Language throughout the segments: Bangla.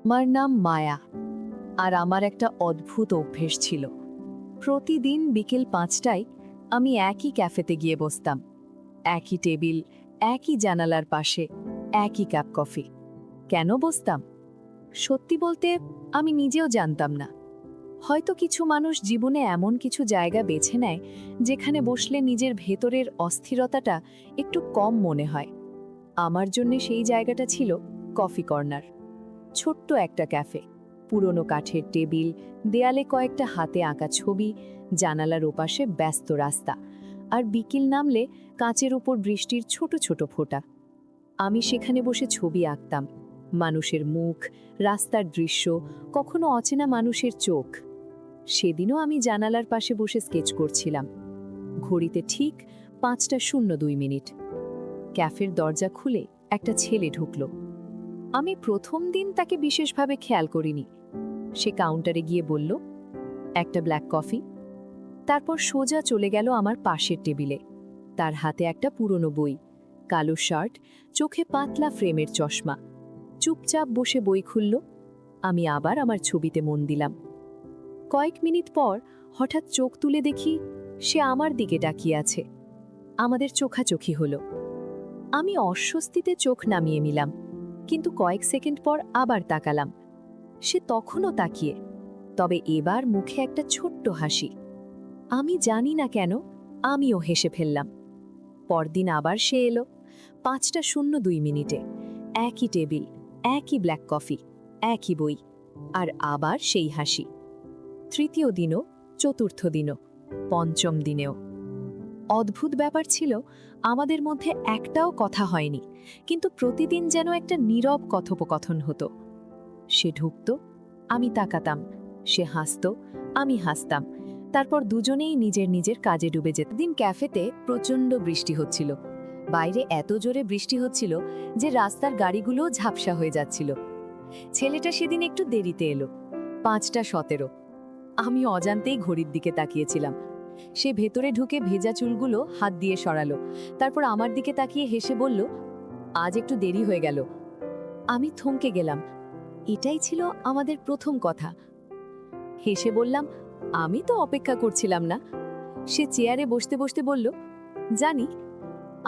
আমার নাম মায়া, আর আমার একটা অদ্ভুত অভ্যেস ছিল। প্রতিদিন বিকেল 5টায় আমি একই ক্যাফেতে গিয়ে বসতাম। একই টেবিল, একই জানালার পাশে, একই কাপ কফি। কেন বসতাম? সত্যি বলতে আমি নিজেও জানতাম না। হয়তো কিছু মানুষ জীবনে এমন কিছু জায়গা বেছে নেয় যেখানে বসলে নিজের ভেতরের অস্থিরতাটা একটু কম মনে হয়। আমার জন্য সেই জায়গাটা ছিল কফি কর্নার। ছোট্ট একটা ক্যাফে, পুরনো কাঠের টেবিল, দেয়ালে কয়েকটা হাতে আঁকা ছবি, জানালার ওপাশে ব্যস্ত রাস্তা, আর বিকেল নামলে কাঁচের ওপর বৃষ্টির ছোট ছোট ফোঁটা। আমি সেখানে বসে ছবি আঁকতাম, মানুষের মুখ, রাস্তার দৃশ্য, কখনো অচেনা মানুষের চোখ। সেদিনও আমি জানালার পাশে বসে স্কেচ করছিলাম। ঘড়িতে ঠিক 5:02। ক্যাফের দরজা খুলে একটা ছেলে ঢুকল। আমি প্রথম দিন তাকে বিশেষভাবে খেয়াল করিনি। সে কাউন্টারে গিয়ে বলল, একটা ব্ল্যাক কফি। তারপর সোজা চলে গেল আমার পাশের টেবিলে। তার হাতে একটা পুরনো বই, কালো শার্ট, চোখে পাতলা ফ্রেমের চশমা। চুপচাপ বসে বই খুলল। আমি আবার আমার ছবিতে মন দিলাম। কয়েক মিনিট পর হঠাৎ চোখ তুলে দেখি সে আমার দিকে তাকিয়ে আছে। আমাদের চোখাচোখি হলো। আমি অস্বস্তিতে চোখ নামিয়ে নিলাম, কিন্তু কয়েক সেকেন্ড পর আবার তাকালাম। সে তখনও তাকিয়ে, তবে এবার মুখে একটা ছোট্ট হাসি। আমি জানি না কেন আমিও হেসে ফেললাম। পরদিন আবার সে এলো, 5:02। একই টেবিল, একই ব্ল্যাক কফি, একই বই, আর আবার সেই হাসি। তৃতীয় দিনও, চতুর্থ দিনও, পঞ্চম দিনেও। অদ্ভুত ব্যাপার ছিল, আমাদের মধ্যে একটাও কথা হয়নি, কিন্তু প্রতিদিন যেন একটা নীরব কথোপকথন হতো। সে ঢুকত, আমি তাকাতাম, সে হাসত, আমি হাসতাম। তারপর দুজনেই নিজের নিজের কাজে ডুবে যেত। দিন ক্যাফেতে প্রচণ্ড বৃষ্টি হচ্ছিল। বাইরে এত জোরে বৃষ্টি হচ্ছিল যে রাস্তার গাড়িগুলোও ঝাপসা হয়ে যাচ্ছিল। ছেলেটা সেদিন একটু দেরিতে এলো, 5:17। আমি অজান্তেই ঘড়ির দিকে তাকিয়েছিলাম। সে ভেতরে ঢুকে ভেজা চুলগুলো হাত দিয়ে সরালো, তারপর আমার দিকে তাকিয়ে হেসে বলল, আজ একটু দেরি হয়ে গেল। আমি থমকে গেলাম। এটাই ছিল আমাদের প্রথম কথা। হেসে বললাম, আমি তো অপেক্ষা করছিলাম না। সে চেয়ারে বসতে বসতে বলল, জানি।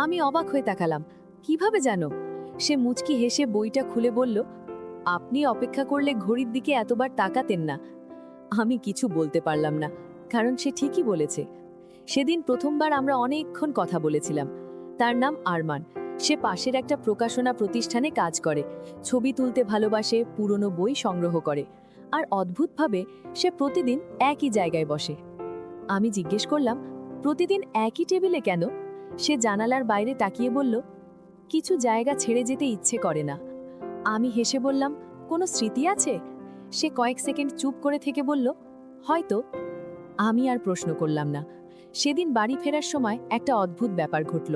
আমি অবাক হয়ে তাকালাম, কিভাবে জানো? সে মুচকি হেসে বইটা খুলে বলল, আপনি অপেক্ষা করলে ঘড়ির দিকে এতবার তাকাতেন না। আমি কিছু বলতে পারলাম না, কারণ সে ঠিকই বলেছে। সেদিন প্রথমবার আমরা অনেকক্ষণ কথা বলেছিলাম। তার নাম আরমান। সে পাশের একটা প্রকাশনা প্রতিষ্ঠানে কাজ করে, ছবি তুলতে ভালোবাসে, পুরনো বই সংগ্রহ করে, আর অদ্ভুতভাবে সে প্রতিদিন একই জায়গায় বসে। আমি জিজ্ঞেস করলাম, প্রতিদিন একই টেবিলে কেন? সে জানালার বাইরে তাকিয়ে বলল, কিছু জায়গা ছেড়ে যেতে ইচ্ছে করে না। আমি হেসে বললাম, কোনো স্মৃতি আছে? সে কয়েক সেকেন্ড চুপ করে থেকে বলল, হয়তো। আমি আর প্রশ্ন করলাম না। সেদিন বাড়ি ফেরার সময় একটা অদ্ভুত ব্যাপার ঘটল।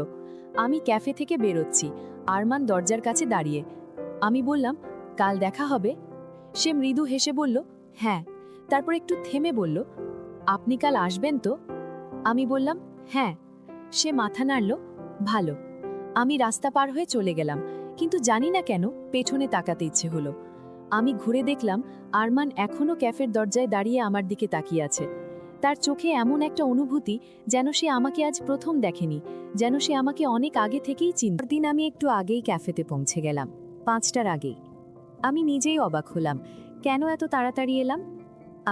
আমি ক্যাফে থেকে বেরোচ্ছি, আরমান দরজার কাছে দাঁড়িয়ে। আমি বললাম, কাল দেখা হবে? সে মৃদু হেসে বলল, হ্যাঁ। তারপর একটু থেমে বলল, আপনি কাল আসবেন তো? আমি বললাম, হ্যাঁ। সে মাথা নাড়ল, ভালো। আমি রাস্তা পার হয়ে চলে গেলাম, কিন্তু জানি না কেন পেছনে তাকাতে ইচ্ছে হলো। আমি ঘুরে দেখলাম আরমান এখনো ক্যাফের দরজায় দাঁড়িয়ে আমার দিকে তাকিয়ে আছে। তার চোখে এমন একটা অনুভূতি, যেন সে আমাকে আজ প্রথম দেখেনি, যেন সে আমাকে অনেক আগে থেকেই চিনত। দিন আমি একটু আগেই ক্যাফেতে পৌঁছে গেলাম, 5টার আগেই। আমি নিজেই অবাক হলাম, কেন এত তাড়াতাড়ি এলাম?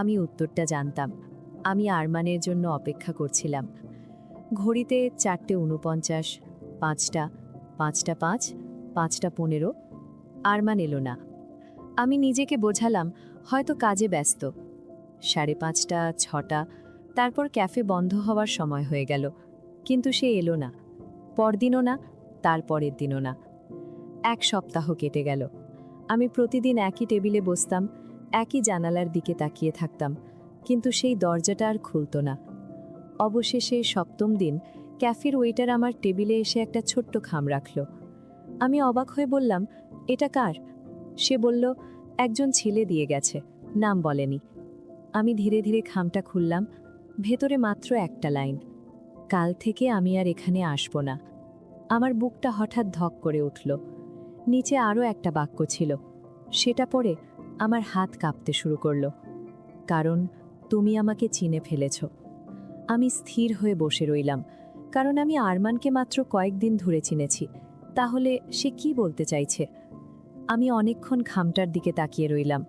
আমি উত্তরটা জানতাম। আমি আরমানের জন্য অপেক্ষা করছিলাম। ঘড়িতে 4:49, 5টা, 5:05, 5:15। আরমান এলো না। আমি নিজেকে বোঝালাম, হয়তো কাজে ব্যস্ত। 5:30, 6টা, তারপর ক্যাফে বন্ধ হওয়ার সময় হয়ে গেল, কিন্তু সে এলো না। পরদিনও না, তার পরের দিনও না। 1 সপ্তাহ কেটে গেল। আমি প্রতিদিন একই টেবিলে বসতাম, একই জানালার দিকে তাকিয়ে থাকতাম, কিন্তু সেই দরজাটা আর খুলত না। অবশেষে 7ম দিন ক্যাফের ওয়েটার আমার টেবিলে এসে একটা ছোট্ট খাম রাখল। আমি অবাক হয়ে বললাম, এটা কার? সে বলল, একজন ছেলে দিয়ে গেছে, নাম বলেনি। আমি ধীরে ধীরে খামটা খুললাম, ভেতরে মাত্র একটা লাইন, কাল থেকে আমি আর এখানে আসব না। আমার বুকটা হঠাৎ ধক করে উঠল। নিচে আরও একটা বাক্য ছিল, সেটা পড়ে আমার হাত কাঁপতে শুরু করলো, কারণ তুমি আমাকে চিনে ফেলেছ। আমি স্থির হয়ে বসে রইলাম, কারণ আমি আরমানকে মাত্র কয়েকদিন ধরে চিনেছি। তাহলে সে কি বলতে চাইছে? আমি অনেকক্ষণ খামটার দিকে তাকিয়ে রইলাম।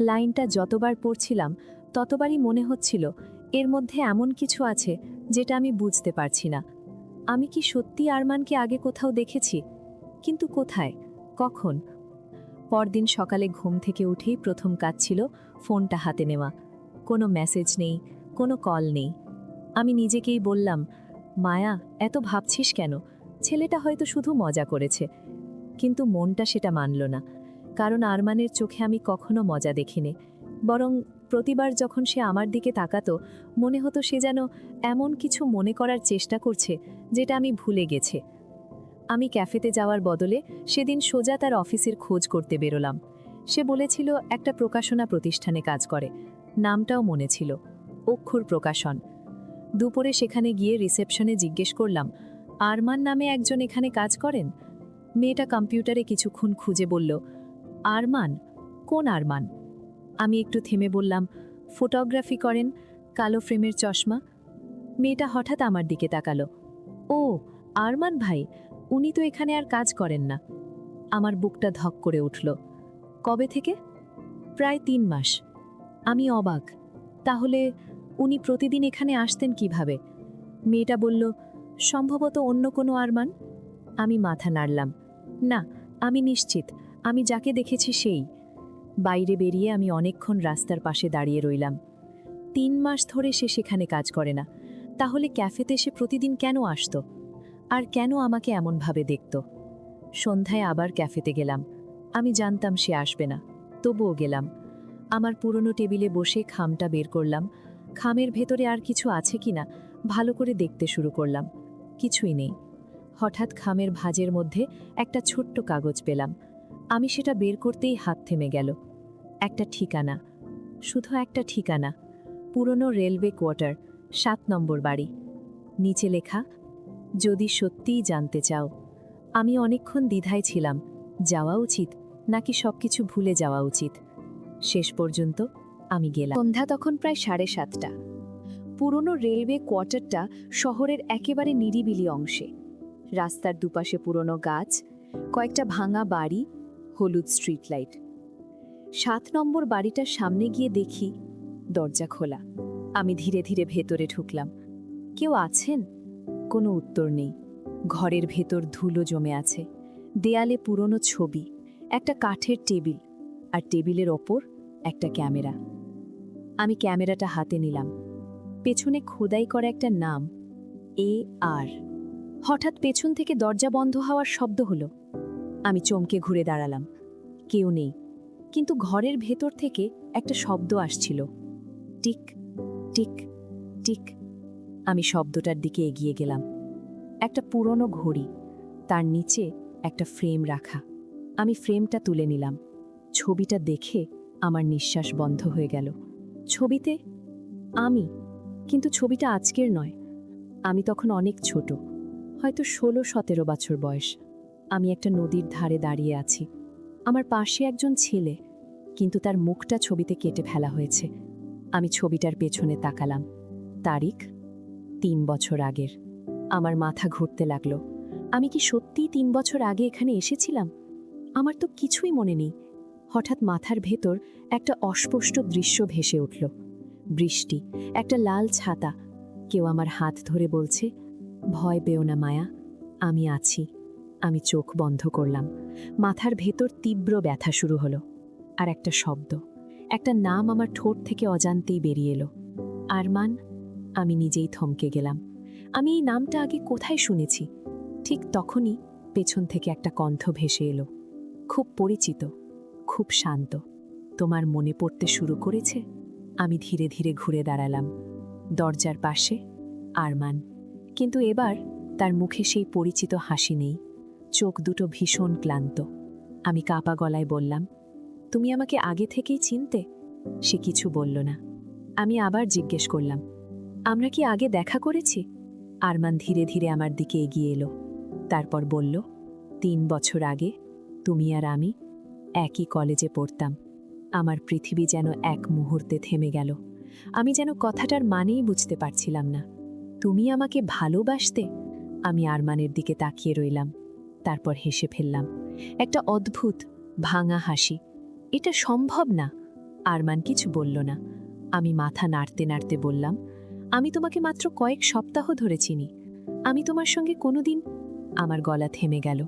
লাইনটা যতবার পড়ছিলাম ততবারই মনে হচ্ছিল এর মধ্যে এমন কিছু আছে যেটা আমি বুঝতে পারছি না। আমি কি সত্যি আরমানকে আগে কোথাও দেখেছি? কিন্তু কোথায়, কখন? পরদিন সকালে ঘুম থেকে উঠেই প্রথম কাজ ছিল ফোনটা হাতে নেওয়া। কোনো মেসেজ নেই, কোনো কল নেই। আমি নিজেকেই বললাম, মায়া, এত ভাবছিস কেন? ছেলেটা হয়তো শুধু মজা করেছে। কিন্তু মনটা সেটা মানল না, কারণ আরমানের চোখে আমি কখনো মজা দেখিনি। বরং প্রতিবার যখন সে আমার দিকে তাকাতো, মনে হতো সে যেন এমন কিছু মনে করার চেষ্টা করছে যেটা আমি ভুলে গেছি। আমি ক্যাফেতে যাওয়ার বদলে সেদিন সোজা তার অফিসের খোঁজ করতে বেরোলাম। সে বলেছিল একটা প্রকাশনা প্রতিষ্ঠানে কাজ করে। নামটাও মনে ছিল, অক্ষর প্রকাশন। দুপুরে সেখানে গিয়ে রিসেপশনে জিজ্ঞেস করলাম, আরমান নামে একজন এখানে কাজ করেন? মেয়েটা কম্পিউটারে কিছুক্ষণ খুঁজে বলল, আরমান? কোন আরমান? আমি একটু থেমে বললাম, ফটোগ্রাফি করেন, কালো ফ্রেমের চশমা। মেয়েটা হঠাৎ আমার দিকে তাকালো, ও আরমান ভাই, উনি তো এখানে আর কাজ করেন না। আমার বুকটা ধক করে উঠল। কবে থেকে? প্রায় 3 মাস। আমি অবাক। তাহলে উনি প্রতিদিন এখানে আসতেন কিভাবে? মেয়েটা বলল, সম্ভবত অন্য কোনো আরমান। আমি মাথা নাড়লাম, না, আমি নিশ্চিত আমি যাকে দেখেছি সেই। বাইরে বেরিয়ে আমি অনেকক্ষণ রাস্তার পাশে দাঁড়িয়ে রইলাম। 3 মাস ধরে সে সেখানে কাজ করে না, তাহলে ক্যাফেতে সে প্রতিদিন কেন আসতো? আর কেন আমাকে এমনভাবে দেখত? সন্ধ্যায় আবার ক্যাফেতে গেলাম। আমি জানতাম সে আসবে না, তবুও গেলাম। আমার পুরনো টেবিলে বসে খামটা বের করলাম। খামের ভেতরে আর কিছু আছে কিনা ভালো করে দেখতে শুরু করলাম। কিছুই নেই। হঠাৎ খামের ভাঁজের মধ্যে একটা ছোট্ট কাগজ পেলাম। আমি সেটা বের করতেই হাত থেমে গেল। একটা ঠিকানা, শুধু একটা ঠিকানা, পুরনো রেলওয়ে কোয়ার্টার, 7 নম্বর বাড়ি। নিচে লেখা, যদি সত্যিই জানতে চাও। আমি অনেকক্ষণ দ্বিধায় ছিলাম, যাওয়া উচিত নাকি সবকিছু ভুলে যাওয়া উচিত। শেষ পর্যন্ত আমি গেলাম। সন্ধ্যা তখন প্রায় 7:30। পুরনো রেলওয়ে কোয়ার্টারটা শহরের একেবারে নিরিবিলি অংশে। রাস্তার দুপাশে পুরনো গাছ, কয়েকটা ভাঙা বাড়ি, হলুদ স্ট্রিট লাইট। 7 নম্বর বাড়িটার সামনে গিয়ে দেখি দরজা খোলা। আমি ধীরে ধীরে ভেতরে ঢুকলাম। কেউ আছেন? কোনো উত্তর নেই। ঘরের ভেতর ধুলো জমে আছে। দেয়ালে পুরনো ছবি, একটা কাঠের টেবিল, আর টেবিলের ওপর একটা ক্যামেরা। আমি ক্যামেরাটা হাতে নিলাম। পেছনে খোদাই করা একটা নাম, AR। হঠাৎ পেছন থেকে দরজা বন্ধ হওয়ার শব্দ হলো। আমি চমকে ঘুরে দাঁড়ালাম। কেউ নেই, কিন্তু ঘরের ভেতর থেকে একটা শব্দ আসছিল, টিক টিক টিক। আমি শব্দটার দিকে এগিয়ে গেলাম। একটা পুরনো ঘড়ি, তার নিচে একটা ফ্রেম রাখা। আমি ফ্রেমটা তুলে নিলাম। ছবিটা দেখে আমার নিঃশ্বাস বন্ধ হয়ে গেল। ছবিতে আমি, কিন্তু ছবিটা আজকের নয়। আমি তখন অনেক ছোট, হয়তো 16-17 বছর বয়স। আমি একটা নদীর ধারে দাঁড়িয়ে আছি। আমার পাশে একজন ছেলে, কিন্তু তার মুখটা ছবিতে কেটে ফেলা হয়েছে। আমি ছবিটার পেছনে তাকালাম। তারিখ 3 বছর আগের। আমার মাথা ঘুরতে লাগলো। আমি কি সত্যিই 3 বছর আগে এখানে এসেছিলাম? আমার তো কিছুই মনে নেই। হঠাৎ মাথার ভেতর একটা অস্পষ্ট দৃশ্য ভেসে উঠল। বৃষ্টি, একটা লাল ছাতা, কেউ আমার হাত ধরে বলছে, ভয় পেও না মায়া, আমি আছি। আমি চোখ বন্ধ করলাম। মাথার ভেতর তীব্র ব্যথা শুরু হলো। আর একটা শব্দ, একটা নাম আমার ঠোঁট থেকে অজান্তেই বেরিয়ে এলো, আরমান। আমি নিজেই থমকে গেলাম। আমি এই নামটা আগে কোথায় শুনেছি? ঠিক তখনই পেছন থেকে একটা কণ্ঠ ভেসে এলো, খুব পরিচিত, খুব শান্ত। তোমার মনে পড়তে শুরু করেছে? আমি ধীরে ধীরে ঘুরে দাঁড়ালাম। দরজার পাশে আরমান, কিন্তু এবার তার মুখে সেই পরিচিত হাসি নেই। চোখ দুটো ভীষণ ক্লান্ত। আমি কাঁপা গলায় বললাম, তুমি আমাকে আগে থেকেই চিনতে? সে কিছু বলল না। আমি আবার জিজ্ঞেস করলাম, আমরা কি আগে দেখা করেছি? আরমান ধীরে ধীরে আমার দিকে এগিয়ে এলো। তারপর বলল, 3 বছর আগে তুমি আর আমি একই কলেজে পড়তাম। আমার পৃথিবী যেন এক মুহূর্তে থেমে গেল। আমি যেন কথাটার মানেই বুঝতে পারছিলাম না। তুমি আমাকে ভালোবাসতে? আমি আরমানের দিকে তাকিয়ে রইলাম, তারপর হেসে ফেললাম। একটা অদ্ভুত ভাঙা হাসি। এটা সম্ভব না। আরমান কিছু বলল না। আমি মাথা নাড়তে নাড়তে বললাম, আমি তোমাকে মাত্র কয়েক সপ্তাহ ধরে চিনি। আমি তোমার সঙ্গে কোনোদিন। আমার গলা থেমে গেল,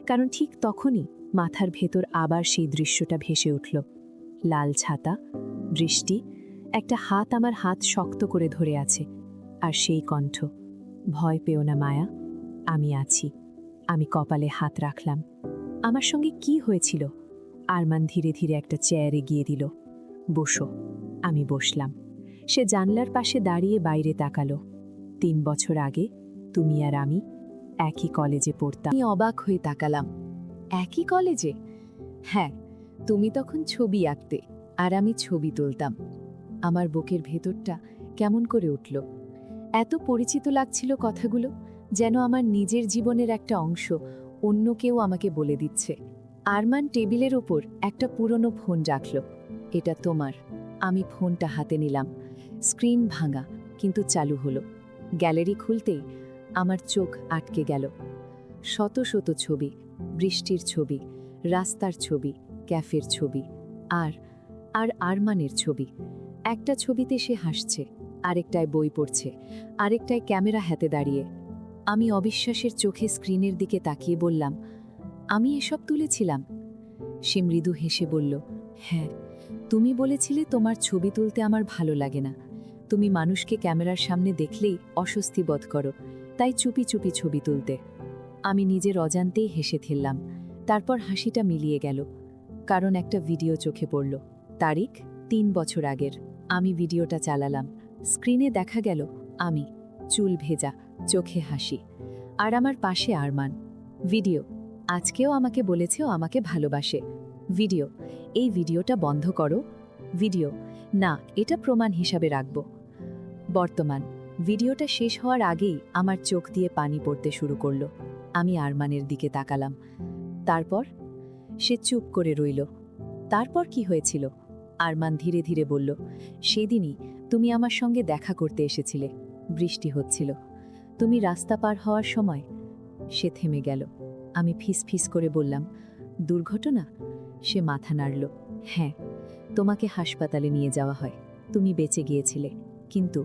কারণ ঠিক তখনই মাথার ভেতর আবার সেই দৃশ্যটা ভেসে উঠল। লাল ছাতা, বৃষ্টি, একটা হাত আমার হাত শক্ত করে ধরে আছে, আর সেই কণ্ঠ, ভয় পেও না মায়া, আমি আছি। আমি কপালে হাত রাখলাম। আমার সঙ্গে কি হয়েছিল? আরমান ধীরে ধীরে একটা চেয়ারে গিয়ে দিল। বসো। আমি বসলাম। সে জানলার পাশে দাঁড়িয়ে বাইরে তাকালো। 3 বছর আগে তুমি আর আমি একই কলেজে পড়তাম। আমি অবাক হয়ে তাকালাম। একই কলেজে? হ্যাঁ, তুমি তখন ছবি আঁকতে আর আমি ছবি তুলতাম। আমার বুকের ভেতরটা কেমন করে উঠল। এত পরিচিত লাগছিল কথাগুলো, যেন আমার নিজের জীবনের একটা অংশ অন্য কেউ আমাকে বলে দিচ্ছে। আরমান টেবিলের ওপর একটা পুরনো ফোন রাখল। এটা তোমার। আমি ফোনটা হাতে নিলাম। স্ক্রিন ভাঙা, কিন্তু চালু হলো। গ্যালারি খুলতেই আমার চোখ আটকে গেল। শত শত ছবি, বৃষ্টির ছবি, রাস্তার ছবি, ক্যাফের ছবি, আর আরমানের ছবি। একটা ছবিতে সে হাসছে, আরেকটায় বই পড়ছে, আরেকটায় ক্যামেরা হাতে দাঁড়িয়ে। আমি অবিশ্বাসের চোখে স্ক্রিনের দিকে তাকিয়ে বললাম, আমি এসব তুলেছিলাম? সে মৃদু হেসে বলল, হ্যাঁ, তুমি বলেছিলে তোমার ছবি তুলতে আমার ভালো লাগে না। তুমি মানুষকে ক্যামেরার সামনে দেখলেই অস্বস্তি বোধ করো, তাই চুপি চুপি ছবি তুলতে। আমি নিজের অজান্তেই হেসে ফেললাম। তারপর হাসিটা মিলিয়ে গেল, কারণ একটা ভিডিও চোখে পড়ল। তারিখ 3 বছর আগের। আমি ভিডিওটা চালালাম। স্ক্রিনে দেখা গেল আমি, চুল ভেজা, চোখে হাসি, আর আমার পাশে আরমান। ভিডিও, আজকেও আমাকে বলেছে ও আমাকে ভালোবাসে। ভিডিও, এই ভিডিওটা বন্ধ করো। ভিডিও, না, এটা প্রমাণ হিসাবে রাখব। বর্তমান, ভিডিওটা শেষ হওয়ার আগেই আমার চোখ দিয়ে পানি পড়তে শুরু করলো। আমি আরমানের দিকে তাকালাম। তারপর? সে চুপ করে রইল। তারপর কি হয়েছিল? আরমান ধীরে ধীরে বলল, সেদিনই তুমি আমার সঙ্গে দেখা করতে এসেছিলে। বৃষ্টি হচ্ছিল। তুমি রাস্তা পার হওয়ার সময়। সে থেমে গেল। আমি ফিস ফিস করে বললাম, দুর্ঘটনা? সে মাথা নাড়ল। হ্যাঁ, তোমাকে হাসপাতালে নিয়ে যাওয়া হয়। তুমি বেঁচে গিয়েছিলে, কিন্তু।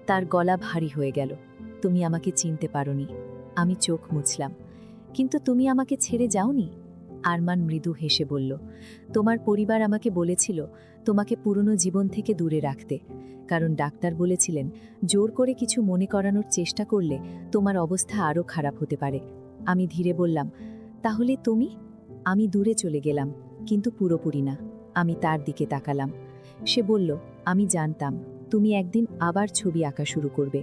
তার গলা ভারী হয়ে গেল। তুমি আমাকে চিনতে পারোনি। আমি চোখ মুছলাম। কিন্তু তুমি আমাকে ছেড়ে যাওনি। আরমান মৃদু হেসে বলল, তোমার পরিবার আমাকে বলেছিল তোমাকে পুরনো জীবন থেকে দূরে রাখতে, কারণ ডাক্তার বলেছিলেন জোর করে কিছু মনে করানোর চেষ্টা করলে তোমার অবস্থা আরও খারাপ হতে পারে। আমি ধীরে বললাম, তাহলে তুমি? আমি দূরে চলে গেলাম, কিন্তু পুরোপুরি না। আমি তার দিকে তাকালাম। সে বলল, আমি জানতাম তুমি একদিন আবার ছবি আঁকা শুরু করবে,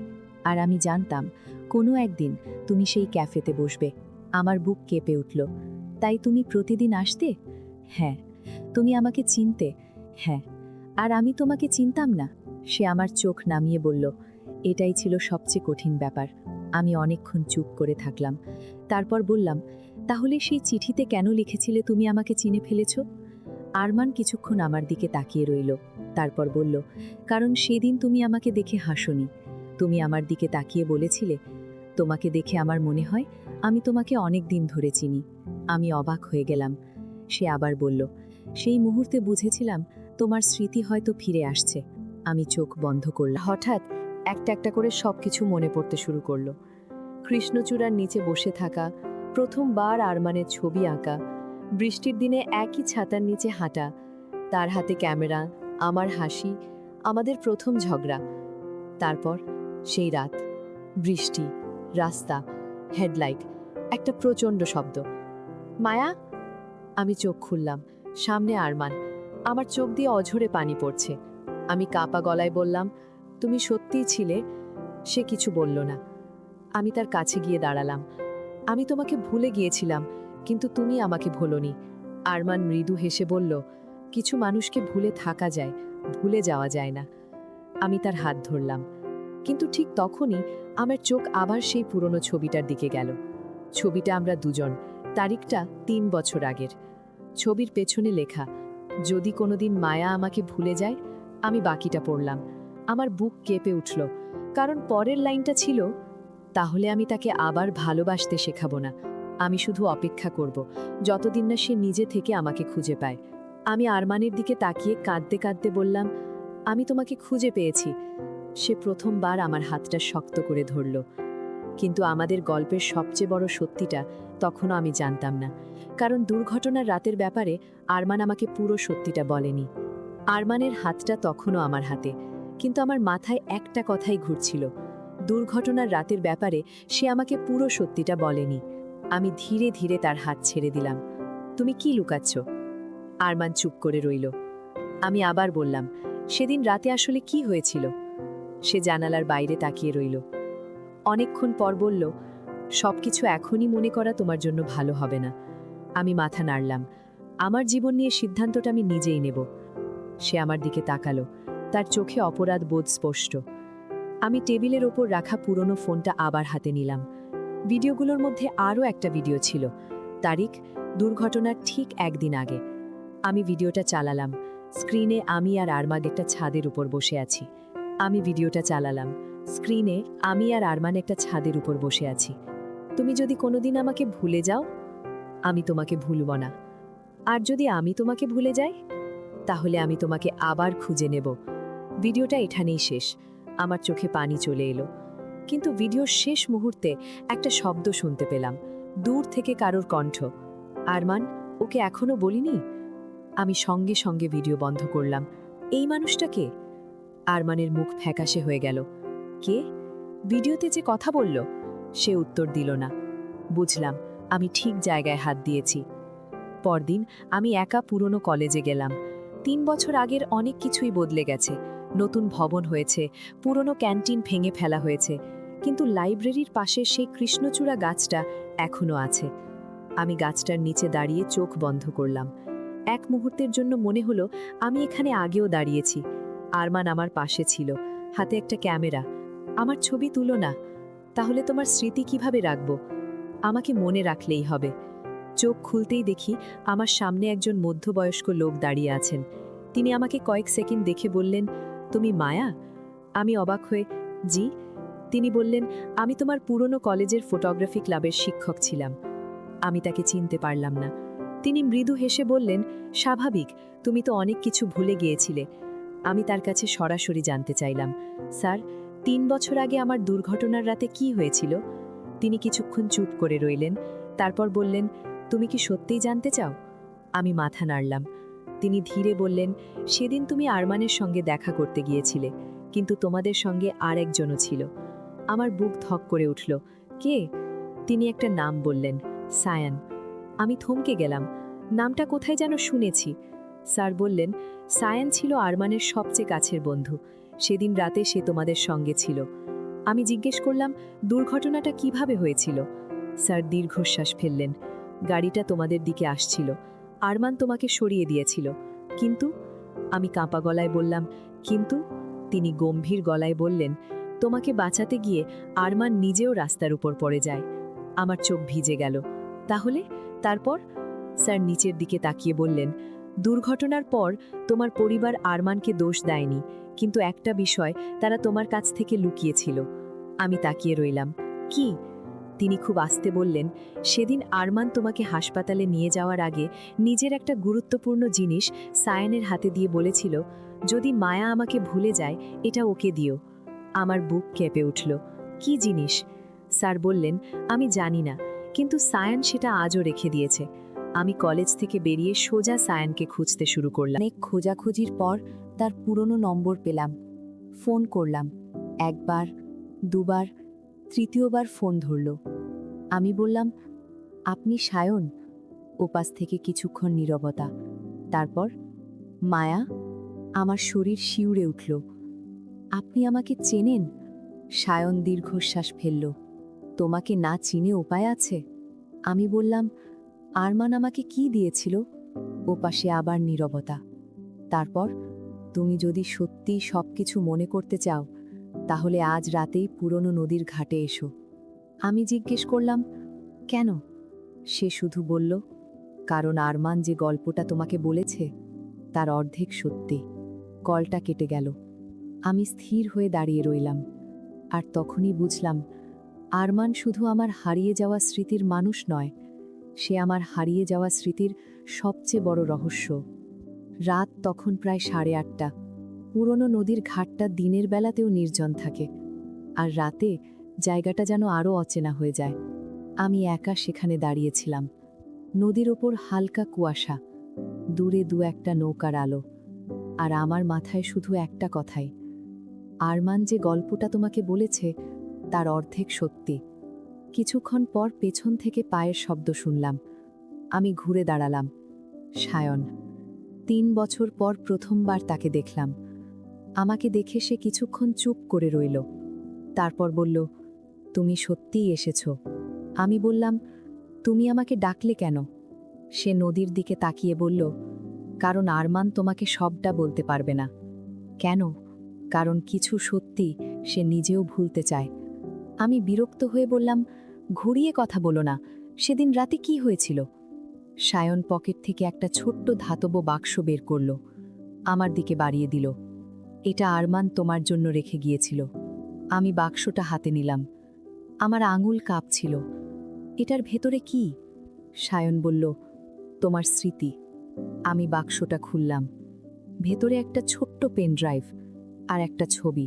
আর আমি জানতাম কোনো একদিন তুমি সেই ক্যাফেতে বসবে। আমার বুক কেঁপে উঠল। তাই তুমি প্রতিদিন আসতে? হ্যাঁ। তুমি আমাকে চিনতে? হ্যাঁ। আর আমি তোমাকে চিনতাম না? সে আমার চোখ নামিয়ে বলল, এটাই ছিল সবচেয়ে কঠিন ব্যাপার। আমি অনেকক্ষণ চুপ করে থাকলাম। তারপর বললাম, তাহলে সেই চিঠিতে কেন লিখেছিলে তুমি আমাকে চিনে ফেলেছ? আরমান কিছুক্ষণ আমার দিকে তাকিয়ে রইল। তারপর বলল, কারণ সেদিন তুমি আমাকে দেখে হাসোনি। তুমি আমার দিকে তাকিয়ে বলেছিলে, তোমাকে দেখে আমার মনে হয় আমি তোমাকে অনেক দিন ধরে চিনি। আমি অবাক হয়ে গেলাম। সে আবার বলল, সেই মুহূর্তে বুঝেছিলাম তোমার স্মৃতি হয়তো ফিরে আসছে। আমি চোখ বন্ধ করলাম। হঠাৎ একটা একটা করে সবকিছু মনে পড়তে শুরু করলো। কৃষ্ণচূড়ার নিচে বসে থাকা, প্রথমবার আরমানের ছবি আঁকা, বৃষ্টির দিনে একই ছাতার নিচে হাঁটা, তার হাতে ক্যামেরা, আমার হাসি, আমাদের প্রথম ঝগড়া। তারপর সেই রাত, বৃষ্টি, রাস্তা, হেডলাইট, একটা প্রচণ্ড শব্দ। মায়া! আমি চোখ খুললাম। সামনে আরমান। আমার চোখ দিয়ে অঝরে পানি পড়ছে। আমি কাপা গলায় বললাম, তুমি সত্যিই ছিলে? সে কিছু বলল না। আমি তার কাছে গিয়ে দাঁড়ালাম। আমি তোমাকে ভুলে গিয়েছিলাম, কিন্তু তুমি আমাকে ভোলোনি। আরমান মৃদু হেসে বলল, কিছু মানুষকে ভুলে থাকা যায়, ভুলে যাওয়া যায় না। আমি তার হাত ধরলাম। কিন্তু ঠিক তখনই আমার চোখ আবার সেই পুরনো ছবিটার দিকে গেল। ছবিটা আমরা দুজন, তারিখটা 3 বছর আগের। ছবির পেছনে লেখা, যদি কোনোদিন মায়া আমাকে ভুলে যায়। আমি বাকিটা পড়লাম। আমার বুক কেঁপে উঠল, কারণ পরের লাইনটা ছিল, তাহলে আমি তাকে আবার ভালোবাসতে শেখাবো না। আমি শুধু অপেক্ষা করব, যতদিন না সে নিজে থেকে আমাকে খুঁজে পায়। আমি আরমানের দিকে তাকিয়ে কাঁদতে কাঁদতে বললাম, আমি তোমাকে খুঁজে পেয়েছি। সে প্রথমবার আমার হাতটা শক্ত করে ধরল। কিন্তু আমাদের গল্পের সবচেয়ে বড় সত্যিটা তখনও আমি জানতাম না, কারণ দুর্ঘটনার রাতের ব্যাপারে আরমান আমাকে পুরো সত্যিটা বলেনি। আরমানের হাতটা তখনও আমার হাতে, কিন্তু আমার মাথায় একটা কথাই ঘুরছিল, দুর্ঘটনার রাতের ব্যাপারে সে আমাকে পুরো সত্যিটা বলেনি। আমি ধীরে ধীরে তার হাত ছেড়ে দিলাম। তুমি কি লুকাচ্ছ? আরমান চুপ করে রইল। আমি আবার বললাম, সেদিন রাতে আসলে কি হয়েছিল? সে জানালার বাইরে তাকিয়ে রইল। অনেকক্ষণ পর বলল, সবকিছু এখনই মনে করা তোমার জন্য ভালো হবে না। আমি মাথা নাড়লাম। আমার জীবন নিয়ে সিদ্ধান্তটা আমি নিজেই নেব। সে আমার দিকে তাকালো, তার চোখে অপরাধ বোধ স্পষ্ট। আমি টেবিলের ওপর রাখা পুরনো ফোনটা আবার হাতে নিলাম। ভিডিওগুলোর মধ্যে আরও একটা ভিডিও ছিল, তারিখ দুর্ঘটনার ঠিক একদিন আগে। আমি ভিডিওটা চালালাম। স্ক্রিনে আমি আর আরমান একটা ছাদের উপর বসে আছি। আমি ভিডিওটা চালালাম। স্ক্রিনে আমি আর আরমান একটা ছাদের উপর বসে আছি। তুমি যদি কোনোদিন আমাকে ভুলে যাও, আমি তোমাকে ভুলব না। আর যদি আমি তোমাকে ভুলে যাই, তাহলে আমি তোমাকে আবার খুঁজে নেব। ভিডিওটা এখানেই শেষ। আমার চোখে পানি চলে এলো। কিন্তু ভিডিওর শেষ মুহূর্তে একটা শব্দ শুনতে পেলাম, দূর থেকে কারোর কণ্ঠ। আরমান, ওকে এখনো বলিনি? আমি সঙ্গে সঙ্গে ভিডিও বন্ধ করলাম। এই মানুষটা কে? আরমানের মুখ ফ্যাকাশে হয়ে গেল। কে? ভিডিওতে যে কথা বলল? সে উত্তর দিল না। বুঝলাম, আমি ঠিক জায়গায় হাত দিয়েছি। পরদিন আমি একা পুরনো কলেজে গেলাম। 3 বছর আগের অনেক কিছুই বদলে গেছে। নতুন ভবন হয়েছে, পুরনো ক্যান্টিন ভেঙে ফেলা হয়েছে, কিন্তু লাইব্রেরির পাশে সেই কৃষ্ণচূড়া গাছটা এখনো আছে। আমি গাছটার নিচে দাঁড়িয়ে চোখ বন্ধ করলাম। এক মুহূর্তের জন্য মনে হলো আমি এখানে আগেও দাঁড়িয়েছি। আরমান আমার পাশে ছিল, হাতে একটা ক্যামেরা। আমার ছবি তুলো না। তাহলে তোমার স্মৃতি কিভাবে রাখব? আমাকে মনে রাখলেই হবে। চোখ খুলতেই দেখি আমার সামনে একজন মধ্যবয়স্ক লোক দাঁড়িয়ে আছেন। তিনি আমাকে কয়েক সেকেন্ড দেখে বললেন, তুমি মায়া? আমি অবাক হয়ে, জি। তিনি বললেন, আমি তোমার পুরনো কলেজের ফটোগ্রাফি ক্লাবের শিক্ষক ছিলাম। আমি তাকে চিনতে পারলাম না। তিনি মৃদু হেসে বললেন, স্বাভাবিক, তুমি তো অনেক কিছু ভুলে গিয়েছিলে। আমি তার কাছে সরাসরি জানতে চাইলাম, স্যার, 3 বছর আগে আমার দুর্ঘটনার রাতে কি হয়েছিল? তিনি কিছুক্ষণ চুপ করে রইলেন, তারপর বললেন, তুমি কি সত্যিই জানতে চাও? আমি মাথা নাড়লাম। তিনি ধীরে বললেন, সেদিন তুমি আরমানের সঙ্গে দেখা করতে গিয়েছিলে, কিন্তু তোমাদের সঙ্গে আর একজনও ছিল। আমার বুক ধক করে উঠল। কে? তিনি একটা নাম বললেন, সায়ান। আমি থমকে গেলাম। নামটা কোথায় যেন শুনেছি। স্যার বললেন, সায়ান ছিল আরমানের সবচেয়ে কাছের বন্ধু। সেদিন রাতে সে তোমাদের সঙ্গে ছিল। আমি জিজ্ঞেস করলাম, দুর্ঘটনাটা কিভাবে হয়েছিল? স্যার দীর্ঘশ্বাস ফেললেন, গাড়িটা তোমাদের দিকে আসছিল, আরমান তোমাকে সরিয়ে দিয়েছিল। কিন্তু? আমি কাঁপা গলায় বললাম, কিন্তু? তিনি গম্ভীর গলায় বললেন, তোমাকে বাঁচাতে গিয়ে আরমান নিজেও রাস্তার উপর পড়ে যায়। আমার চোখ ভিজে গেল। তাহলে? তারপর? স্যার নিচের দিকে তাকিয়ে বললেন, দুর্ঘটনার পর তোমার পরিবার আরমানকে দোষ দেয়নি, কিন্তু একটা বিষয় তারা তোমার কাছ থেকে লুকিয়েছিল। আমি তাকিয়ে রইলাম। কি? তিনি খুব আস্তে বললেন, সেদিন আরমান তোমাকে হাসপাতালে নিয়ে যাওয়ার আগে নিজের একটা গুরুত্বপূর্ণ জিনিস সায়ানের হাতে দিয়ে বলেছিল, যদি মায়া আমাকে ভুলে যায়, এটা ওকে দিও। আমার বুক কেঁপে উঠল। কি জিনিস? স্যার বললেন, আমি জানি না, কিন্তু সায়ান সেটা আজও রেখে দিয়েছে। আমি কলেজ থেকে বেরিয়ে সোজা সায়ানকে খুঁজতে শুরু করলাম। অনেক খোঁজাখুঁজির পর তার পুরনো নম্বর পেলাম। ফোন করলাম। একবার, দুবার, তৃতীয়বার ফোন ধরল। আমি বললাম, আপনি সায়ন? ওপাশ থেকে কিছুক্ষণ নীরবতা। তারপর, মায়া? আমার শরীর শিউরে উঠল। আপনি আমাকে চেনেন? সায়ন দীর্ঘশ্বাস ফেলল। তোমাকে না চিনে উপায় আছে? আমি বললাম, আরমান আমাকে কি দিয়েছিল? ওপাশে আবার নীরবতা। তারপর, তুমি যদি সত্যি সবকিছু মনে করতে চাও, তাহলে আজ রাতেই পুরনো নদীর ঘাটে এসো। আমি জিজ্ঞেস করলাম, কেন? সে শুধু বলল, কারণ আরমান যে গল্পটা তোমাকে বলেছে, তার অর্ধেক সত্যি। কলটা কেটে গেল। আমি স্থির হয়ে দাঁড়িয়ে রইলাম। আর তখনই বুঝলাম, আরমান শুধু আমার হারিয়ে যাওয়া স্মৃতির মানুষ নয়, সে আমার হারিয়ে যাওয়া স্মৃতির সবচেয়ে বড় রহস্য। রাত তখন প্রায় 8:30। পুরনো নদীর ঘাটটা দিনের বেলাতেও নির্জন থাকে, আর রাতে জায়গাটা যেন আরও অচেনা হয়ে যায়। আমি একা সেখানে দাঁড়িয়েছিলাম। নদীর ওপর হালকা কুয়াশা, দূরে দু একটা নৌকার আলো, আর আমার মাথায় শুধু একটা কথাই, আরমান যে গল্পটা তোমাকে বলেছে তার অর্ধেক সত্যি। কিছুক্ষণ পর পেছন থেকে পায়ের শব্দ শুনলাম। আমি ঘুরে দাঁড়ালাম। সায়ন। 3 বছর পর প্রথমবার তাকে দেখলাম। আমাকে দেখে সে কিছুক্ষণ চুপ করে রইল। তারপর বলল, তুমি সত্যিই এসেছ। আমি বললাম, তুমি আমাকে ডাকলে কেন? সে নদীর দিকে তাকিয়ে বলল, কারণ আরমান তোমাকে সবটা বলতে পারবে না। কেন? কারণ কিছু সত্যি সে নিজেও ভুলতে চায়। আমি বিরক্ত হয়ে বললাম, ঘুরিয়ে কথা বলো না, সেদিন রাতে কি হয়েছিল? সায়ন পকেট থেকে একটা ছোট্ট ধাতব বাক্স বের করল, আমার দিকে বাড়িয়ে দিল। এটা আরমান তোমার জন্য রেখে গিয়েছিল। আমি বাক্সটা হাতে নিলাম। আমার আঙুল কাঁপছিল। এটার ভেতরে কি? সায়ন বলল, তোমার স্মৃতি। আমি বাক্সটা খুললাম। ভেতরে একটা ছোট্ট পেন ড্রাইভ আর একটা ছবি।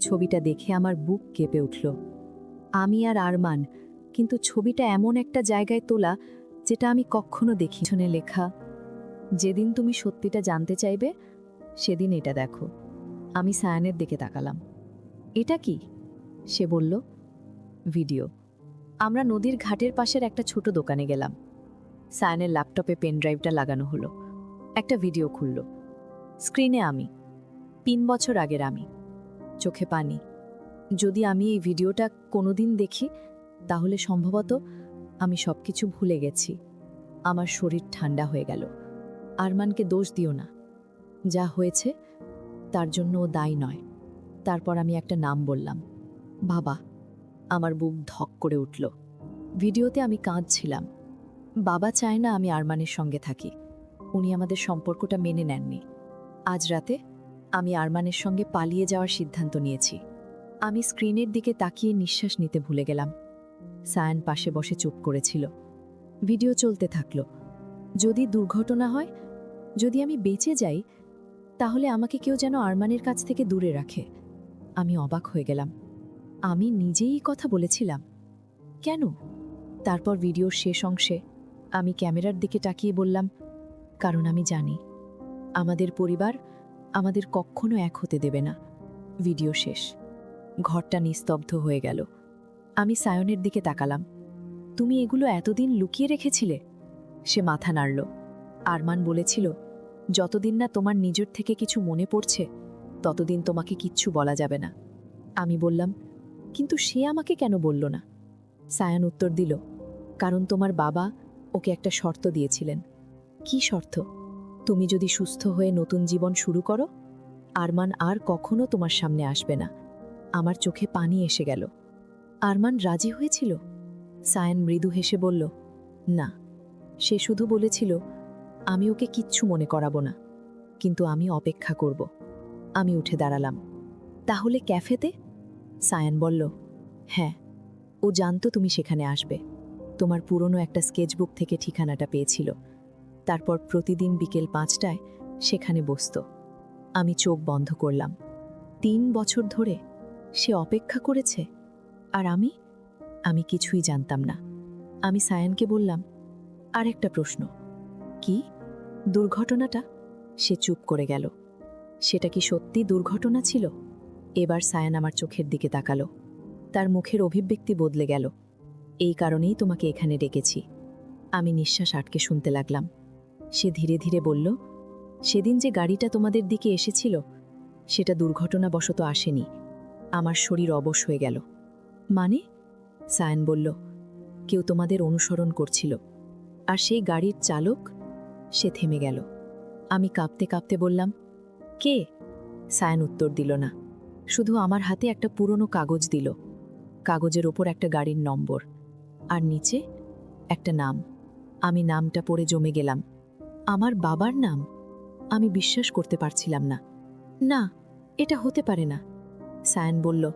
ছবিটা দেখে আমার বুক কেঁপে উঠল। আমি আর আরমান, কিন্তু ছবিটা এমন একটা জায়গায় তোলা যেটা আমি কখনো দেখি। পিছনে লেখা, যেদিন তুমি সত্যিটা জানতে চাইবে সেদিন এটা দেখো। আমি সায়ানের দিকে তাকালাম। এটা কি? সে বলল, ভিডিও। আমরা নদীর ঘাটের পাশের একটা ছোট দোকানে গেলাম। সায়ানের ল্যাপটপে পেন ড্রাইভটা লাগানো হলো। একটা ভিডিও খুলল। স্ক্রিনে আমি, 3 বছর আগের আমি। চোখে পানি। যদি আমি এই ভিডিওটা কোনোদিন দেখি, তাহলে সম্ভবত আমি সবকিছু ভুলে গেছি। আমার শরীর ঠান্ডা হয়ে গেল। আরমানকে দোষ দিও না। যা হয়েছে তার জন্য ও দায়ী নয়। তারপর আমি একটা নাম বললাম, বাবা। আমার বুক ধক করে উঠল। ভিডিওতে আমি কাঁদছিলাম। বাবা চায় না আমি আরমানের সঙ্গে থাকি। উনি আমাদের সম্পর্কটা মেনে নেননি। আজ রাতে আমি আরমানের সঙ্গে পালিয়ে যাওয়ার সিদ্ধান্ত নিয়েছি। আমি স্ক্রিনের দিকে তাকিয়ে নিঃশ্বাস নিতে ভুলে গেলাম। সায়ান পাশে বসে চুপ করেছিল। ভিডিও চলতে থাকলো। যদি দুর্ঘটনা হয়, যদি আমি বেঁচে যাই, তাহলে আমাকে কেউ যেন আরমানের কাছ থেকে দূরে রাখে। আমি অবাক হয়ে গেলাম। আমি নিজেই কথা বলেছিলাম। কেন? তারপর ভিডিওর শেষ অংশে আমি ক্যামেরার দিকে তাকিয়ে বললাম, কারণ আমি জানি আমাদের পরিবার আমাদের কখনো এক হতে দেবে না। ভিডিও শেষ। ঘরটা নিস্তব্ধ হয়ে গেল। আমি সায়নের দিকে তাকালাম। তুমি এগুলো এতদিন লুকিয়ে রেখেছিলে? সে মাথা নাড়ল। আরমান বলেছিল, যতদিন না তোমার নিজের থেকে কিছু মনে পড়ছে, ততদিন তোমাকে কিচ্ছু বলা যাবে না। আমি বললাম, কিন্তু সে আমাকে কেন বলল না? সায়ান উত্তর দিল, কারণ তোমার বাবা ওকে একটা শর্ত দিয়েছিলেন। কি শর্ত? তুমি যদি সুস্থ হয়ে নতুন জীবন শুরু করো, আরমান আর কখনো তোমার সামনে আসবে না। আমার চোখে পানি এসে গেল। আরমান রাজি হয়েছিল? সায়ান মৃদু হেসে বলল, না। সে শুধু বলেছিল, আমি ওকে কিচ্ছু মনে করাবো না, কিন্তু আমি অপেক্ষা করব। আমি উঠে দাঁড়ালাম। তাহলে ক্যাফেতে? সায়ান বলল, হ্যাঁ। ও জানতো তুমি সেখানে আসবে। তোমার পুরনো একটা স্কেচবুক থেকে ঠিকানাটা পেয়েছিল। তারপর প্রতিদিন বিকেল 5টায় সেখানে বসত। আমি চোখ বন্ধ করলাম। 3 বছর ধরে সে অপেক্ষা করেছে। আর আমি কিছুই জানতাম না। আমি সায়ানকে বললাম, আর একটা প্রশ্ন। কি? দুর্ঘটনাটা? সে চুপ করে গেল। সেটা কি সত্যি দুর্ঘটনা ছিল? এবার সায়ান আমার চোখের দিকে তাকালো। তার মুখের অভিব্যক্তি বদলে গেল। এই কারণেই তোমাকে এখানে ডেকেছি। আমি নিঃশ্বাস আটকে শুনতে লাগলাম। সে ধীরে ধীরে বলল, সেদিন যে গাড়িটা তোমাদের দিকে এসেছিল, সেটা দুর্ঘটনাবশত আসেনি। আমার শরীর অবশ হয়ে গেল। মানে? সায়ান বলল, কেউ তোমাদের অনুসরণ করছিল। আর সেই গাড়ির চালক? সে থেমে গেল। আমি কাঁপতে কাঁপতে বললাম, কে? সায়ান উত্তর দিল না, শুধু আমার হাতে একটা পুরনো কাগজ দিল। কাগজের ওপর একটা গাড়ির নম্বর, আর নিচে একটা নাম। আমি নামটা পড়ে জমে গেলাম। আমার বাবার নাম। আমি বিশ্বাস করতে পারছিলাম না। না, এটা হতে পারে না। সায়ান বলল,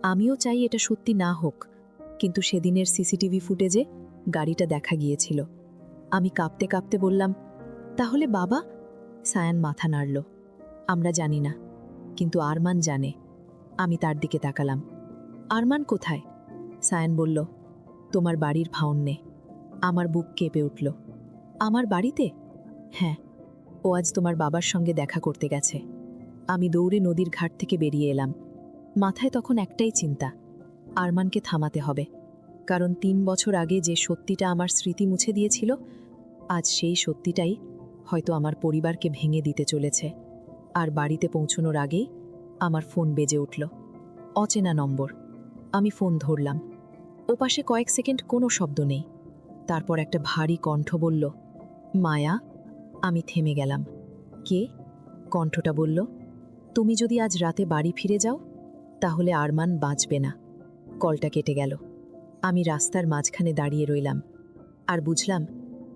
আমিও চাই এটা সত্যি না হোক, কিন্তু সেদিনের সিসিটিভি ফুটেজে গাড়িটা দেখা গিয়েছিল। আমি কাঁপতে কাঁপতে বললাম, তাহলে বাবা? সায়ান মাথা নাড়ল। আমরা জানি না, কিন্তু আরমান জানে। আমি তার দিকে তাকালাম। আরমান কোথায়? সায়ান বলল, তোমার বাড়ির ভাউন্নে। আমার বুক কেঁপে উঠল। আমার বাড়িতে? হ্যাঁ, ও আজ তোমার বাবার সঙ্গে দেখা করতে গেছে। আমি দৌড়ে নদীর ঘাট থেকে বেরিয়ে এলাম। মাথায় তখন একটাই চিন্তা, আরমানকে থামাতে হবে। কারণ ৩ বছর আগে যে সত্যিটা আমার স্মৃতি মুছে দিয়েছিল, আজ সেই সত্যিটাই হয়তো আমার পরিবারকে ভেঙে দিতে চলেছে। আর বাড়িতে পৌঁছানোর আগেই আমার ফোন বেজে উঠল। অচেনা নম্বর। আমি ফোন ধরলাম। ওপাশে কয়েক সেকেন্ড কোনো শব্দ নেই। তারপর একটা ভারী কণ্ঠ বলল, মায়া। আমি থেমে গেলাম। কে? কণ্ঠটা বলল, তুমি যদি আজ রাতে বাড়ি ফিরে যাও, তাহলে আরমান বাঁচবে না। কলটা কেটে গেল। আমি রাস্তার মাঝখানে দাঁড়িয়ে রইলাম। আর বুঝলাম,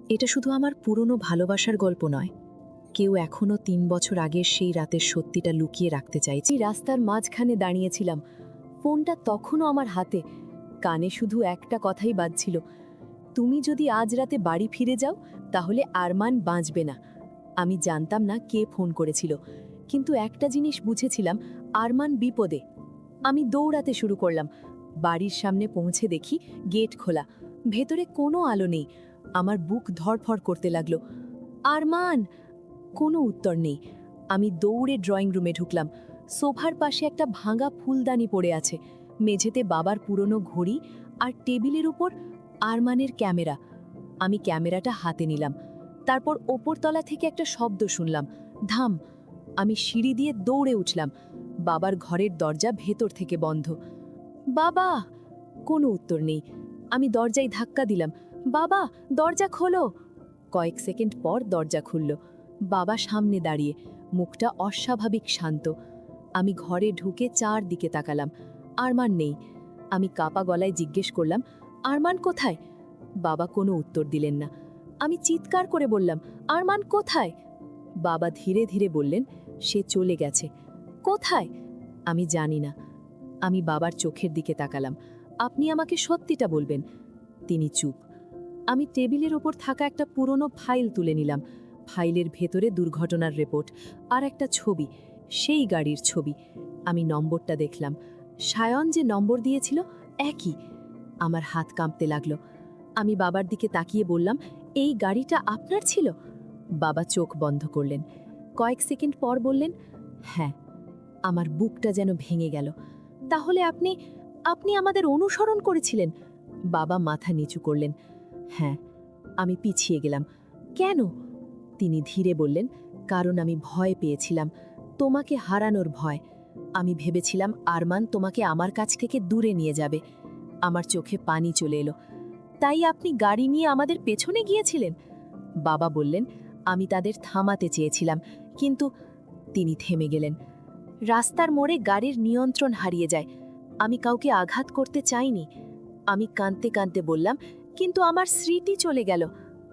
এটা শুধু আমার পুরনো ভালোবাসার গল্প নয়, কেউ এখনো ৩ বছর আগের সেই রাতের সত্যিটা লুকিয়ে রাখতে চাইছে। রাস্তার মাঝখানে দাঁড়িয়েছিলাম, ফোনটা তখনও আমার হাতে। কানে শুধু একটা কথাই বাজছিল, তুমি যদি আজ রাতে বাড়ি ফিরে যাও, তাহলে আরমান বাঁচবে না। আমি জানতাম না কে ফোন করেছিল, কিন্তু একটা জিনিস বুঝেছিলাম, আরমান বিপদে। আমি দৌড়াতে শুরু করলাম। বাড়ির সামনে পৌঁছে দেখি গেট খোলা, ভেতরে কোনো আলো নেই। আমার বুক ধড়ফড় করতে লাগলো। আরমান! কোনো উত্তর নেই। আমি দৌড়ে ড্রয়িং রুমে ঢুকলাম। সোফার পাশে একটা ভাঙা ফুলদানি পড়ে আছে, মেঝেতে বাবার পুরনো ঘড়ি, আর টেবিলের উপর আরমানের ক্যামেরা। আমি ক্যামেরাটা হাতে নিলাম। তারপর ওপরতলা থেকে একটা শব্দ শুনলাম, ধাম। আমি সিঁড়ি দিয়ে দৌড়ে উঠলাম। বাবার ঘরের দরজা ভেতর থেকে বন্ধ। বাবা! কোনো উত্তর নেই। আমি দরজায় ধাক্কা দিলাম, বাবা, দরজা খোলো। কয়েক সেকেন্ড পর দরজা খুলল। বাবা সামনে দাঁড়িয়ে, মুখটা অস্বাভাবিক শান্ত। আমি ঘরে ঢুকে চারদিকে তাকালাম। আরমান নেই। আমি কাপা গলায় জিজ্ঞেস করলাম, আরমান কোথায়? বাবা কোনো উত্তর দিলেন না। আমি চিৎকার করে বললাম, আরমান কোথায়? বাবা ধীরে ধীরে বললেন, সে চলে গেছে। কোথায়? আমি জানি না। আমি বাবার চোখের দিকে তাকালাম। আপনি আমাকে সত্যিটা বলবেন। তিনি চুপ। আমি টেবিলের ওপর থাকা একটা পুরনো ফাইল তুলে নিলাম। ফাইলের ভেতরে দুর্ঘটনার রিপোর্ট আর একটা ছবি, সেই গাড়ির ছবি। আমি নম্বরটা দেখলাম। সায়ন যে নম্বর দিয়েছিল একই। আমার হাত কাঁপতে লাগলো। আমি বাবার দিকে তাকিয়ে বললাম, এই গাড়িটা আপনার ছিল? বাবা চোখ বন্ধ করলেন। কয়েক সেকেন্ড পর বললেন, হ্যাঁ। আমার বুকটা যেন ভেঙে গেল। তাহলে আপনি আপনি আমাদের অনুসরণ করেছিলেন? বাবা মাথা নিচু করলেন। হ্যাঁ। আমি পিছিয়ে গেলাম। কেন? তিনি ধীরে বললেন, কারণ আমি ভয় পেয়েছিলাম, তোমাকে হারানোর ভয়। আমি ভেবেছিলাম আরমান তোমাকে আমার কাছ থেকে দূরে নিয়ে যাবে। আমার চোখে পানি চলে এলো। তাই আপনি গাড়ি নিয়ে আমাদের পেছনে গিয়েছিলেন? বাবা বললেন, আমি তাদের থামাতে চেয়েছিলাম, কিন্তু। তিনি থেমে গেলেন। রাস্তার মোড়ে গাড়ির নিয়ন্ত্রণ হারিয়ে যায়। আমি কাউকে আঘাত করতে চাইনি। আমি কাঁদতে কাঁদতে বললাম, কিন্তু আমার স্মৃতি চলে গেল।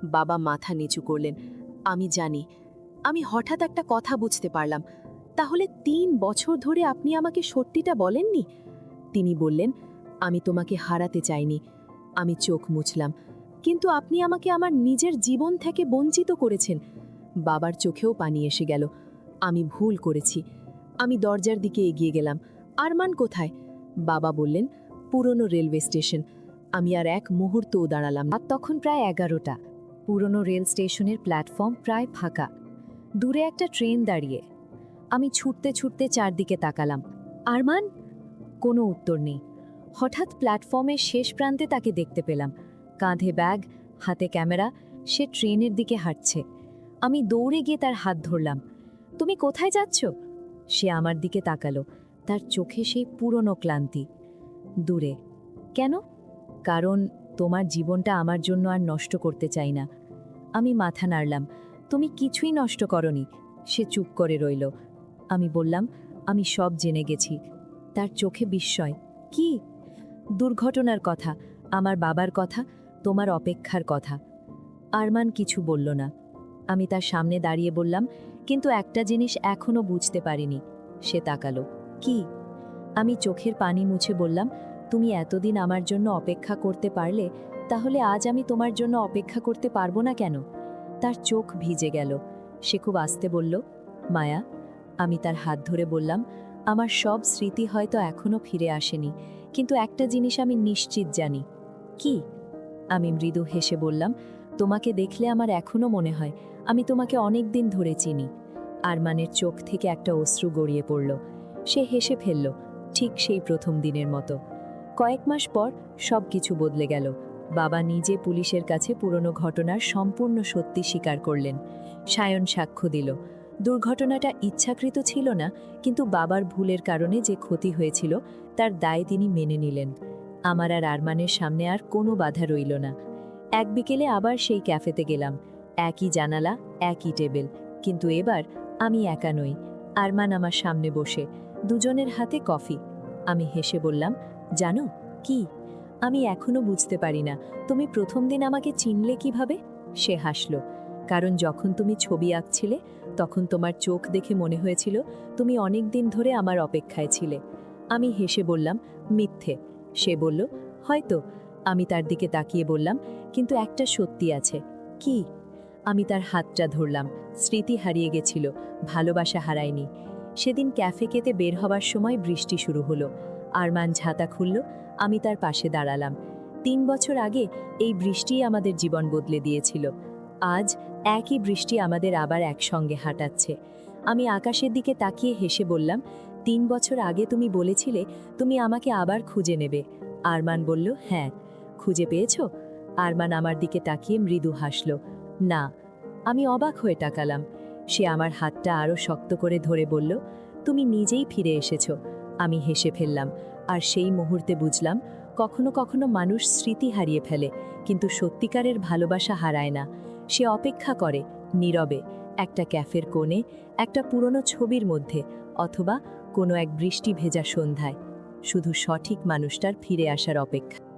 বাবা মাথা নিচু করলেন। আমি জানি। আমি হঠাৎ একটা কথা বুঝতে পারলাম। তাহলে ৩ বছর ধরে আপনি আমাকে সত্যিটা বলেননি? তিনি বললেন, আমি তোমাকে হারাতে চাইনি। আমি চোখ মুছলাম। কিন্তু আপনি আমাকে আমার নিজের জীবন থেকে বঞ্চিত করেছেন। বাবার চোখেও পানি এসে গেল। আমি ভুল করেছি। আমি দরজার দিকে এগিয়ে গেলাম। আরমান কোথায়? বাবা বললেন, পুরনো রেলওয়ে স্টেশন। আমি আর এক মুহূর্তও দাঁড়ালাম না। তখন প্রায় 11টা। পুরনো রেল স্টেশনের প্ল্যাটফর্ম প্রায় ফাঁকা। দূরে একটা ট্রেন দাঁড়িয়ে। আমি ছুটতে ছুটতে চারদিকে তাকালাম। আরমান? কোনো উত্তর নেই। হঠাৎ প্ল্যাটফর্মের শেষ প্রান্তে তাকে দেখতে পেলাম। কাঁধে ব্যাগ, হাতে ক্যামেরা, সে ট্রেনের দিকে হাঁটছে। আমি দৌড়ে গিয়ে তার হাত ধরলাম। তুমি কোথায় যাচ্ছ? সে আমার দিকে তাকালো। তার চোখে সেই পুরনো ক্লান্তি। দূরে। কেন? কারণ তোমার জীবনটা আমার জন্য আর নষ্ট করতে চাই না। আমি মাথা নাড়লাম। তুমি কিছুই নষ্ট করনি। সে চুপ করে রইল। আমি বললাম, আমি সব জেনে গেছি। তার চোখে বিস্ময়। কি? দুর্ঘটনার কথা, আমার বাবার কথা, তোমার অপেক্ষার কথা। আরমান কিছু বলল না। আমি তার সামনে দাঁড়িয়ে বললাম, কিন্তু একটা জিনিস এখনো বুঝতে পারিনি। সে তাকালো। কি? আমি চোখের পানি মুছে বললাম, তুমি এতদিন আমার জন্য অপেক্ষা করতে পারলে, তাহলে আজ আমি তোমার জন্য অপেক্ষা করতে পারবো না কেন? তার চোখ ভিজে গেল। সে খুব আস্তে বলল, মায়া। আমি তার হাত ধরে বললাম, আমার সব স্মৃতি হয়তো এখনো ফিরে আসেনি, কিন্তু একটা জিনিস আমি নিশ্চিত জানি। কি? আমি মৃদু হেসে বললাম, তোমাকে দেখলে আমার এখনো মনে হয় আমি তোমাকে অনেক দিন ধরে চিনি। আরমানের চোখ থেকে একটা অশ্রু গড়িয়ে পড়ল। সে হেসে ফেলল, ঠিক সেই প্রথম দিনের মতো। কয়েক মাস পর সব কিছু বদলে গেল। বাবা নিজে পুলিশের কাছে পুরনো ঘটনার সম্পূর্ণ সত্যি স্বীকার করলেন। সায়ন সাক্ষ্য দিল। দুর্ঘটনাটা ইচ্ছাকৃত ছিল না, কিন্তু বাবার ভুলের কারণে যে ক্ষতি হয়েছিল তার দায় তিনি মেনে নিলেন। আমার আর আরমানের সামনে আর কোনো বাধা রইল না। এক বিকেলে আবার সেই ক্যাফেতে গেলাম। একই জানালা, একই টেবিল, কিন্তু এবার আমি একা নই। আরমান আমার সামনে বসে, দুজনের হাতে কফি। আমি হেসে বললাম, জানো কি? আমি এখনো বুঝতে পারি না তুমি প্রথম দিন আমাকে চিনলে কিভাবে। সে হাসল, কারণ যখন তুমি ছবি আঁকছিলে তখন তোমার চোখ দেখে মনে হয়েছিল তুমি অনেক দিন ধরে আমার অপেক্ষায় ছিলে। আমি হেসে বললাম, মিথ্যে। সে বলল, হয়তো। আমি তার দিকে তাকিয়ে বললাম, কিন্তু একটা সত্যি আছে। কি? আমি তার হাতটা ধরলাম। স্মৃতি হারিয়ে গেছিল, ভালোবাসা হারায়নি। সেদিন ক্যাফে কেতে বের হবার সময় বৃষ্টি শুরু হলো। আরমান ছাতা খুলল, আমি তার পাশে দাঁড়ালাম। 3 বছর আগে এই বৃষ্টিই আমাদের জীবন বদলে দিয়েছিল। আজ একই বৃষ্টি আমাদের আবার একসঙ্গে হাঁটাচ্ছে। আমি আকাশের দিকে তাকিয়ে হেসে বললাম, 3 বছর আগে তুমি বলেছিলে তুমি আমাকে আবার খুঁজে নেবে। আরমান বলল, হ্যাঁ। খুঁজে পেয়েছো? আরমান আমার দিকে তাকিয়ে মৃদু হাসল। না। আমি অবাক হয়ে তাকালাম। সে আমার হাতটা আরও শক্ত করে ধরে বলল, তুমি নিজেই ফিরে এসেছো। আমি হেসে ফেললাম, আর সেই মুহূর্তে বুঝলাম কখনো কখনো মানুষ স্মৃতি হারিয়ে ফেলে, কিন্তু সত্যিকারের ভালোবাসা হারায় না। সে অপেক্ষা করে নীরবে, একটা ক্যাফের কোণে, একটা পুরনো ছবির মধ্যে, অথবা কোনো এক বৃষ্টি ভেজা সন্ধ্যায়, শুধু সঠিক মানুষটার ফিরে আসার অপেক্ষা।